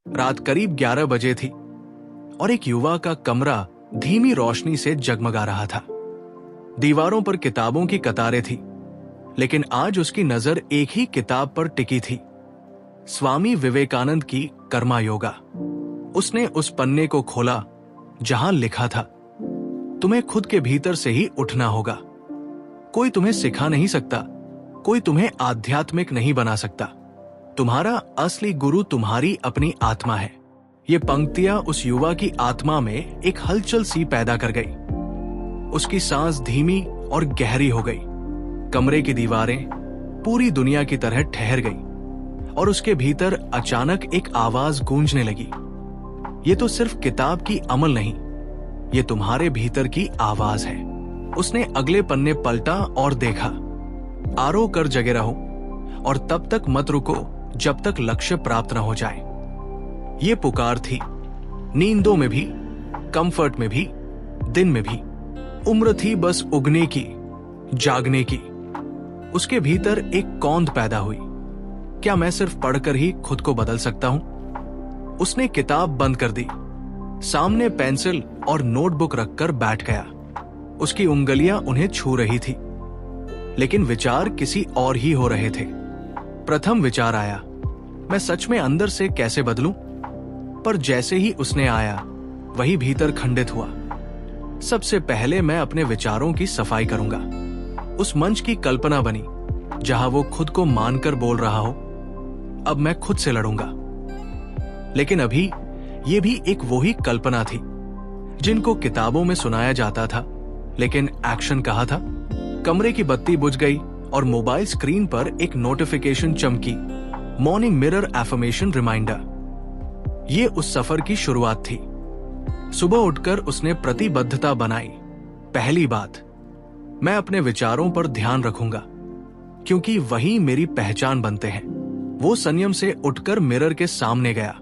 रात करीब 11 बजे थी और एक युवा का कमरा धीमी रोशनी से जगमगा रहा था। दीवारों पर किताबों की कतारें थी, लेकिन आज उसकी नजर एक ही किताब पर टिकी थी, स्वामी विवेकानंद की कर्मा योगा। उसने उस पन्ने को खोला जहां लिखा था, तुम्हें खुद के भीतर से ही उठना होगा। कोई तुम्हें सिखा नहीं सकता, कोई तुम्हें आध्यात्मिक नहीं बना सकता। तुम्हारा असली गुरु तुम्हारी अपनी आत्मा है। ये पंक्तियां उस युवा की आत्मा में एक हलचल सी पैदा कर गई। उसकी सांस धीमी और गहरी हो गई। कमरे की दीवारें पूरी दुनिया की तरह ठहर गई और उसके भीतर अचानक एक आवाज गूंजने लगी, ये तो सिर्फ किताब की अमल नहीं, ये तुम्हारे भीतर की आवाज है। उसने अगले पन्ने पलटा और देखा, आरो कर जगे रहो और तब तक मत रुको जब तक लक्ष्य प्राप्त न हो जाए। ये पुकार थी, नींदों में भी, कंफर्ट में भी, दिन में भी। उम्र थी बस उगने की, जागने की। उसके भीतर एक कौंध पैदा हुई, क्या मैं सिर्फ पढ़कर ही खुद को बदल सकता हूं? उसने किताब बंद कर दी, सामने पेंसिल और नोटबुक रखकर बैठ गया। उसकी उंगलियां उन्हें छू रही थी, लेकिन विचार किसी और ही हो रहे थे। प्रथम विचार आया, मैं सच में अंदर से कैसे बदलूं? पर जैसे ही उसने आया, वही भीतर खंडित हुआ। सबसे पहले मैं अपने विचारों की सफाई करूंगा। उस मंच की कल्पना बनी जहां वो खुद को मानकर बोल रहा हो, अब मैं खुद से लड़ूंगा। लेकिन अभी ये भी एक वही कल्पना थी जिनको किताबों में सुनाया जाता था, लेकिन एक्शन कहाँ था? कमरे की बत्ती बुझ गई और मोबाइल स्क्रीन पर एक नोटिफिकेशन चमकी, मॉर्निंग मिरर एफर्मेशन रिमाइंडर। ये उस सफर की शुरुआत थी। सुबह उठकर उसने प्रतिबद्धता बनाई, पहली बात, मैं अपने विचारों पर ध्यान रखूंगा, क्योंकि वही मेरी पहचान बनते हैं। वो संयम से उठकर मिरर के सामने गया।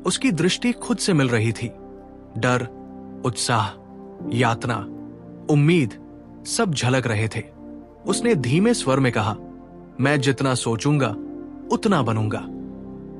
उसकी दृष्टि खुद से मिल रही थी। डर, उत्साह, यातना, उम्मीद सब झलक रहे थे। उसने धीमे स्वर में कहा, मैं जितना सोचूंगा उतना बनूंगा।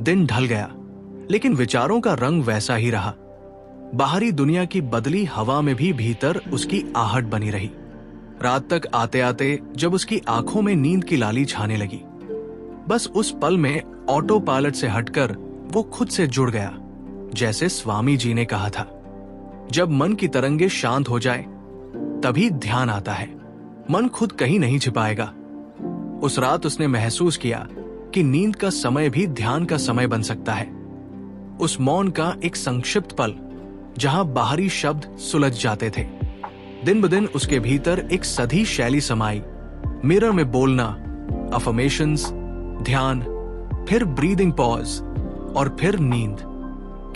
दिन ढल गया, लेकिन विचारों का रंग वैसा ही रहा। बाहरी दुनिया की बदली हवा में भी भीतर उसकी आहट बनी रही। रात तक आते आते जब उसकी आंखों में नींद की लाली छाने लगी, बस उस पल में ऑटो पायलट से हटकर वो खुद से जुड़ गया, जैसे स्वामी जी ने कहा था, जब मन की तरंगे शांत हो जाए तभी ध्यान आता है। मन खुद कहीं नहीं छिपाएगा। उस रात उसने महसूस किया कि नींद का समय भी ध्यान का समय बन सकता है। उस मौन का एक संक्षिप्त पल जहां बाहरी शब्द सुलझ जाते थे। दिन ब दिन उसके भीतर एक सधी शैली समाई, मिरर में बोलना, अफर्मेशंस, ध्यान, फिर ब्रीदिंग पॉज और फिर नींद।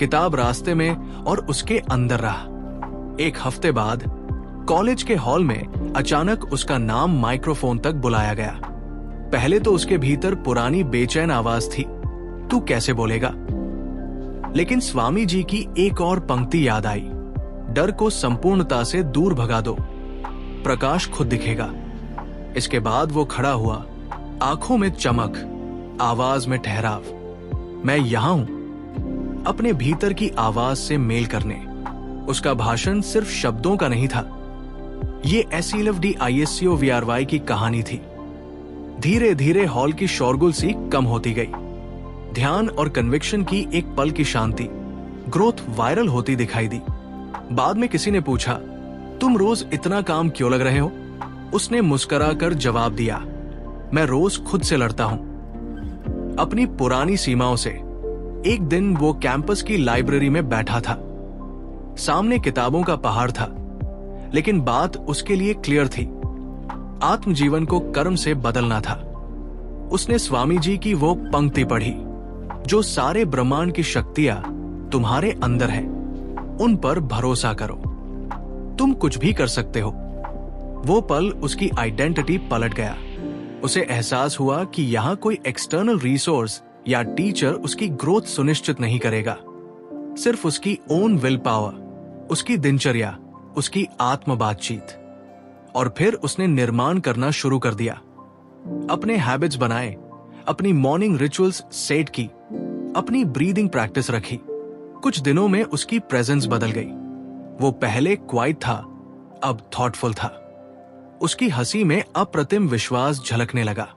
किताब रास्ते में और उसके अंदर रहा। एक हफ्ते बाद कॉलेज के हॉल में अचानक उसका नाम माइक्रोफोन तक बुलाया गया। पहले तो उसके भीतर पुरानी बेचैन आवाज थी, तू कैसे बोलेगा? लेकिन स्वामी जी की एक और पंक्ति याद आई, डर को संपूर्णता से दूर भगा दो, प्रकाश खुद दिखेगा। इसके बाद वो खड़ा हुआ, आंखों में चमक, आवाज में ठहराव। मैं यहां हूं, अपने भीतर की आवाज से मेल करने। उसका भाषण सिर्फ शब्दों का नहीं था, ये SELFD-ISCO-VRY की कहानी थी। धीरे धीरे हॉल की शोरगुल सी कम होती गई। ध्यान और कन्विक्शन की एक पल की शांति, ग्रोथ वायरल होती दिखाई दी। बाद में किसी ने पूछा, तुम रोज इतना काम क्यों लग रहे हो? उसने मुस्कुराकर जवाब दिया, मैं रोज खुद से लड़ता हूं, अपनी पुरानी सीमाओं से। एक दिन वो कैंपस की लाइब्रेरी में बैठा था। सामने किताबों का पहाड़ था, लेकिन बात उसके लिए क्लियर थी, आत्मजीवन को कर्म से बदलना था। उसने स्वामी जी की वो पंक्ति पढ़ी, जो सारे ब्रह्मांड की शक्तियां तुम्हारे अंदर है, उन पर भरोसा करो, तुम कुछ भी कर सकते हो। वो पल उसकी आइडेंटिटी पलट गया। उसे एहसास हुआ कि यहां कोई एक्सटर्नल रिसोर्स या टीचर उसकी ग्रोथ सुनिश्चित नहीं करेगा, सिर्फ उसकी ओन विल पावर, उसकी दिनचर्या, उसकी आत्म बातचीत। और फिर उसने निर्माण करना शुरू कर दिया। अपने हैबिट्स बनाए, अपनी मॉर्निंग रिचुअल्स सेट की, अपनी ब्रीदिंग प्रैक्टिस रखी। कुछ दिनों में उसकी प्रेजेंस बदल गई। वो पहले क्वाइट था, अब थॉटफुल था। उसकी हंसी में अप्रतिम विश्वास झलकने लगा।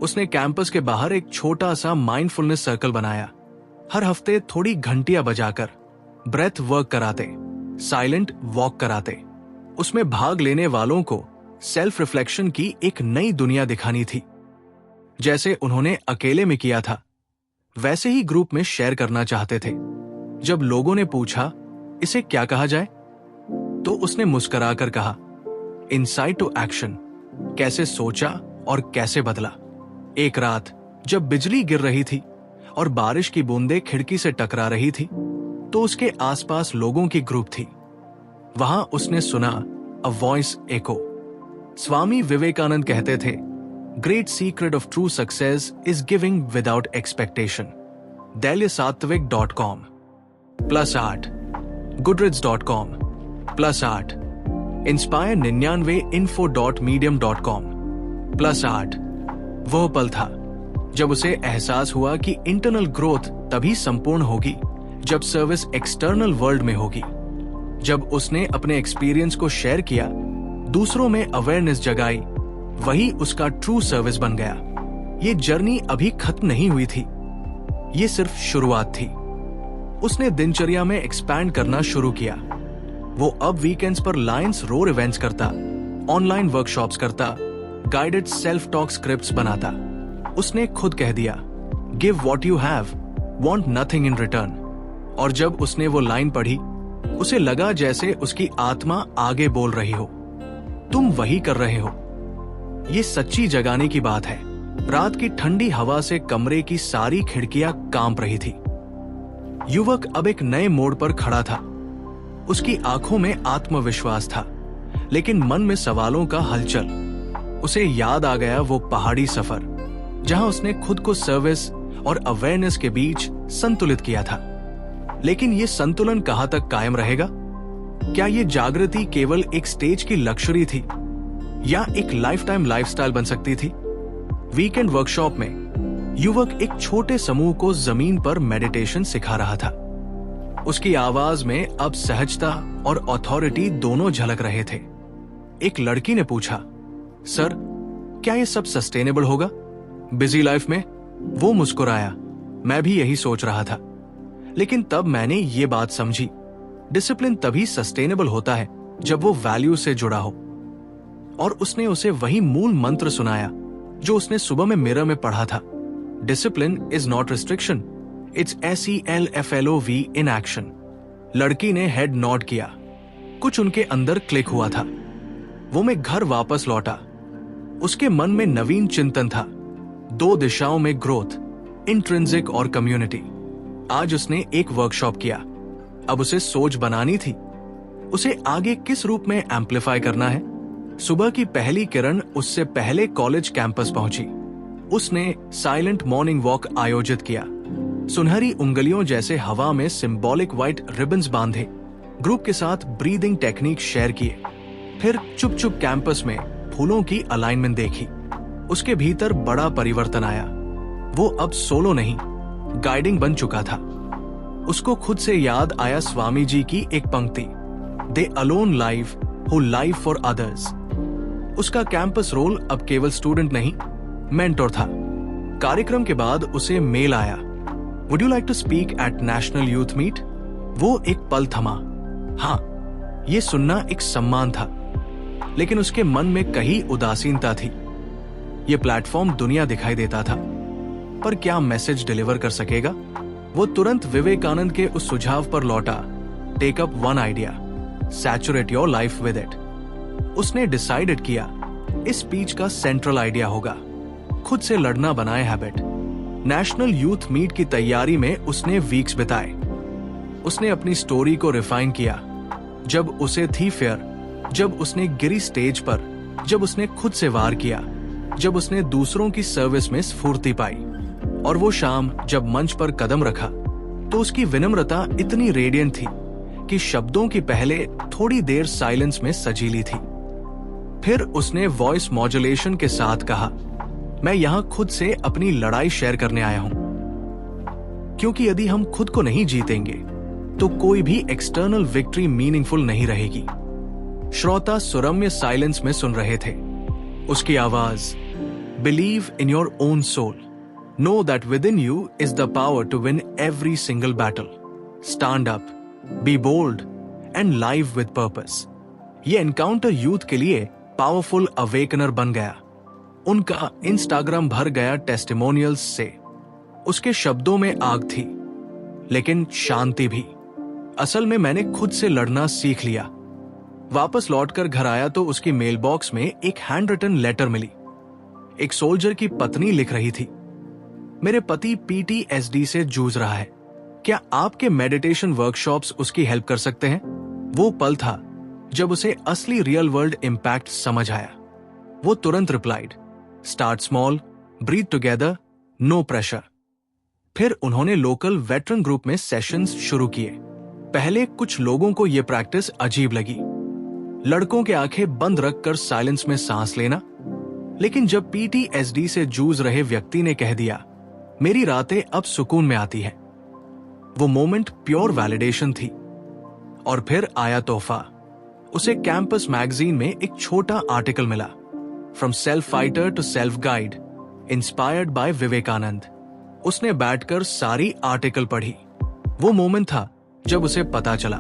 उसने कैंपस के बाहर एक छोटा सा माइंडफुलनेस सर्कल बनाया। हर हफ्ते थोड़ी घंटियां बजाकर ब्रेथ वर्क कराते, साइलेंट वॉक कराते। उसमें भाग लेने वालों को सेल्फ रिफ्लेक्शन की एक नई दुनिया दिखानी थी। जैसे उन्होंने अकेले में किया था, वैसे ही ग्रुप में शेयर करना चाहते थे। जब लोगों ने पूछा इसे क्या कहा जाए, तो उसने मुस्कुराकर कहा, इनसाइट टू एक्शन। कैसे सोचा और कैसे बदला। एक रात जब बिजली गिर रही थी और बारिश की बूंदें खिड़की से टकरा रही थी, तो उसके आसपास लोगों की ग्रुप थी। वहां उसने सुना अ वॉइस एको। स्वामी विवेकानंद कहते थे, great secret of true success is giving without expectation. DailySattwik.com +8 Goodreads.com +8 Inspire99info.medium.com +8। वह पल था जब उसे एहसास हुआ कि इंटरनल ग्रोथ तभी संपूर्ण होगी जब सर्विस एक्सटर्नल वर्ल्ड में होगी। जब उसने अपने एक्सपीरियंस को शेयर किया, दूसरों में अवेयरनेस जगाई, वही उसका ट्रू सर्विस बन गया। ये जर्नी अभी खत्म नहीं हुई थी, ये सिर्फ शुरुआत थी। उसने दिनचर्या में एक्सपैंड करना शुरू किया। वो अब वीकेंड्स पर लायंस रोर इवेंट्स करता, ऑनलाइन वर्कशॉप्स करता, गाइडेड सेल्फ टॉक स्क्रिप्ट्स बनाता। उसने खुद कह दिया, give what you have, want nothing in return. और जब उसने वो लाइन पढ़ी, उसे लगा जैसे उसकी आत्मा आगे बोल रही हो, तुम वही कर रहे हो। ये सच्ची जगाने की बात है। रात की ठंडी हवा से कमरे की सारी खिड़कियां कांप रही थी। युवक अब एक नए मोड़ पर खड़ा था। उसकी आंखों में आत्मविश्वास था, लेकिन मन में सवालों का हलचल। उसे याद आ गया वो पहाड़ी सफर, जहां उसने खुद को सर्विस और अवेयरनेस के बीच संतुलित किया था। लेकिन ये संतुलन कहां तक कायम रहेगा? क्या ये जागृति केवल एक स्टेज की लक्ष्य थी या एक लाइफटाइम लाइफस्टाइल बन सकती थी? वीकेंड वर्कशॉप में युवक एक छोटे समूह को जमीन पर मेडिटेशन सिखा रहा था। उसकी आवाज में अब सहजता और अथॉरिटी दोनों झलक रहे थे। एक लड़की ने पूछा, सर, क्या ये सब सस्टेनेबल होगा बिजी लाइफ में? वो मुस्कुराया, मैं भी यही सोच रहा था। लेकिन तब मैंने ये बात समझी, डिसिप्लिन तभी सस्टेनेबल होता है जब वो वैल्यू से जुड़ा हो। और उसने उसे वही मूल मंत्र सुनाया जो उसने सुबह में मिरर में पढ़ा था, discipline is not restriction, it's SELFLOV in action. लड़की ने हेड नॉड किया। कुछ उनके अंदर क्लिक हुआ था। वो में घर वापस लौटा। उसके मन में नवीन चिंतन था, 2 दिशाओं में ग्रोथ, इंट्रिंसिक और कम्युनिटी। आज उसने एक वर्कशॉप किया। अब उसे सोच बनानी थी, उसे आगे किस रूप में एम्पलीफाई करना है। सुबह की पहली किरण उससे पहले कॉलेज कैंपस पहुंची। उसने साइलेंट मॉर्निंग वॉक आयोजित किया। सुनहरी उंगलियों जैसे हवा में सिंबॉलिक व्हाइट रिबन्स बांधे, ग्रुप के साथ ब्रीदिंग टेक्निक शेयर किए। फिर चुप चुप कैंपस में फूलों की अलाइनमेंट देखी। उसके भीतर बड़ा परिवर्तन आया। वो अब सोलो नहीं, गाइडिंग बन चुका था। उसको खुद से याद आया स्वामी जी की एक पंक्ति, दे alone live who live for others. उसका कैंपस रोल अब केवल स्टूडेंट नहीं, मेंटोर था। कार्यक्रम के बाद उसे मेल आया, would you like to speak at national youth meet? वो एक पल थमा। हाँ, ये सुनना एक सम्मान था, लेकिन उसके मन में कहीं उदासीनता थी। ये प्लेटफॉर्म दुनिया दिखाई देता था, पर क्या मैसेज डिलीवर कर सकेगा? वो तुरंत विवेकानंद के उस सुझाव पर लौटा, take up one idea, saturate your life with it. उसने डिसाइडेड किया, इस स्पीच का सेंट्रल आइडिया होगा, खुद से लड़ना बनाए हैबिट। नेशनल यूथ मीट की तैयारी में उसने वीक्स बिताए। उसने अपनी स्टोरी को रिफाइन किया। जब उसे थी फेयर, जब उसने गिरी स्टेज पर, जब उसने खुद से वार किया, जब उसने दूसरों की सर्विस में स्फूर्ति पाई। और वो शाम जब मंच पर कदम रखा, तो उसकी विनम्रता इतनी रेडियंट थी कि शब्दों की पहले थोड़ी देर साइलेंस में सजीली थी। फिर उसने वॉइस मॉड्यूलेशन के साथ कहा, मैं यहां खुद से अपनी लड़ाई शेयर करने आया हूं। क्योंकि यदि हम खुद को नहीं जीतेंगे तो कोई भी एक्सटर्नल विक्ट्री मीनिंगफुल नहीं रहेगी। श्रोता सुरम्य साइलेंस में सुन रहे थे। उसकी आवाज, believe in your own soul, know that within you is the power to win every single battle, stand up, be bold and live with purpose. ये एनकाउंटर यूथ के लिए पावरफुल अवेकनर बन गया। उनका इंस्टाग्राम भर गया testimonials से। उसके शब्दों में आग थी, लेकिन शांति भी। असल में मैंने खुद से लड़ना सीख लिया। वापस लौटकर घर आया तो उसकी मेल बॉक्स में एक हैंड रिटन लेटर मिली। एक सोल्जर की पत्नी लिख रही थी, मेरे पति PTSD से जूझ रहा है, क्या आपके मेडिटेशन वर्कशॉप्स उसकी हेल्प कर सकते हैं? वो पल था जब उसे असली रियल वर्ल्ड इंपैक्ट समझ आया। वो तुरंत replied, start small, breathe together, no pressure. फिर उन्होंने लोकल वेटरन ग्रुप में सेशंस शुरू किए। पहले कुछ लोगों को यह प्रैक्टिस अजीब लगी, लड़कों के आंखें बंद रखकर साइलेंस में सांस लेना। लेकिन जब PTSD से जूझ रहे व्यक्ति ने कह दिया, मेरी रातें अब सुकून में आती हैं, वो मोमेंट प्योर वैलिडेशन थी। और फिर आया तोहफा। उसे कैंपस मैगजीन में एक छोटा आर्टिकल मिला, from self fighter to self guide, inspired by Vivekananda. उसने बैठकर सारी आर्टिकल पढ़ी। वो मोमेंट था जब उसे पता चला,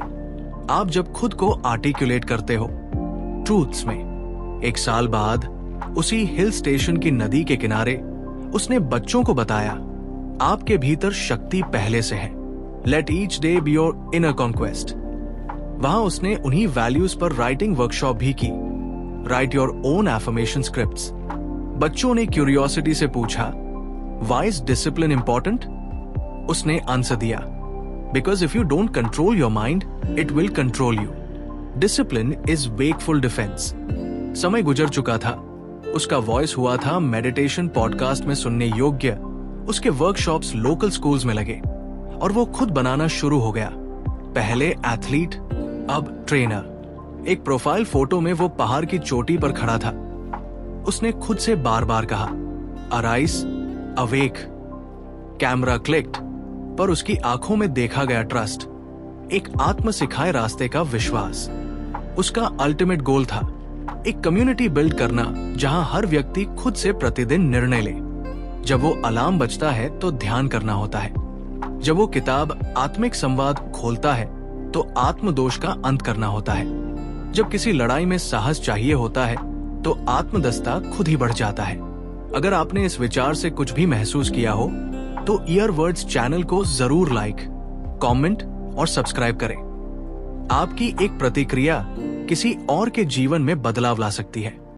आप जब खुद को आर्टिकुलेट करते हो ट्रूथ्स में। एक साल बाद उसी हिल स्टेशन की नदी के किनारे उसने बच्चों को बताया, आपके भीतर शक्ति पहले से है, let each day be your inner conquest. वहां उसने उन्हीं वैल्यूज पर राइटिंग वर्कशॉप भी की, write your own affirmation scripts. बच्चों ने क्यूरियोसिटी से पूछा, व्हाई इज डिसिप्लिन इंपॉर्टेंट? उसने आंसर दिया, because if you don't control your mind it will control you. Discipline is wakeful defence. समय गुजर चुका था, उसका वॉइस हुआ था मेडिटेशन पॉडकास्ट में सुनने योग्य। उसके वर्कशॉप्स लोकल स्कूल्स में लगे और वो खुद बनाना शुरू हो गया। पहले एथलीट, अब ट्रेनर। एक प्रोफाइल फोटो में वो पहाड़ की चोटी पर खड़ा था। उसने खुद से बार बार कहा, अराइज, अवेक। कैमरा क्लिक्ड, पर उसकी आंखों में देखा गया ट्रस्ट, एक आत्म सिखाए रास्ते का विश्वास। उसका अल्टीमेट गोल था एक कम्युनिटी बिल्ड करना जहां हर व्यक्ति खुद से प्रतिदिन निर्णय ले। जब वो अलार्म बजता है तो ध्यान करना होता है, जब वो किताब आत्मिक संवाद खोलता है तो आत्मदोष का अंत करना होता है, जब किसी लड़ाई में साहस चाहिए होता है तो आत्मदस्ता खुद ही बढ़ जाता है। अगर आपने इस विचार से कुछ भी महसूस किया हो तो ईयर वर्ड्स चैनल को जरूर लाइक, कमेंट और सब्सक्राइब करें। आपकी एक प्रतिक्रिया किसी और के जीवन में बदलाव ला सकती है।